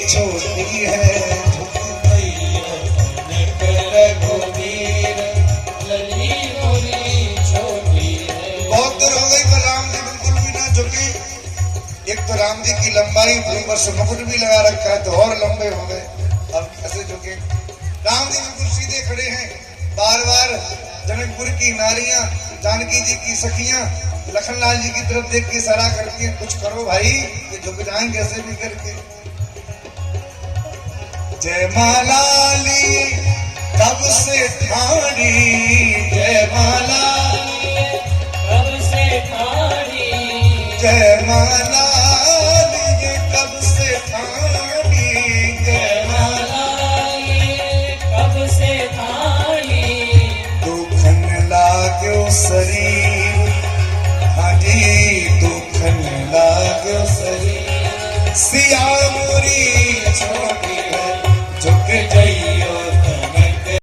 छोटी है बहुत देर हो गई पर राम जी बिल्कुल भी ना झुके। एक तो राम जी की लंबाई ऊपर से मुकुट भी लगा रखा है तो और लंबे हो गए, अब कैसे झुके। राम जी बिल्कुल सीधे खड़े हैं। बार बार जनकपुर की नारियां, जानकी जी की सखियां लखनलाल जी की तरफ देख के इशारा करती हैं, कुछ करो भाई, ये झुक जाएं कैसे भी करके। जय मालाली कब से ठाड़ी, जय मालाली कब से ठाड़ी, जय मालाली कब से ठाड़ी, जय मालाली कब से ठाड़ी। दुखन लाग्यो शरीर, हाजी दुखन लाग्यो शरीर, सिया मोरी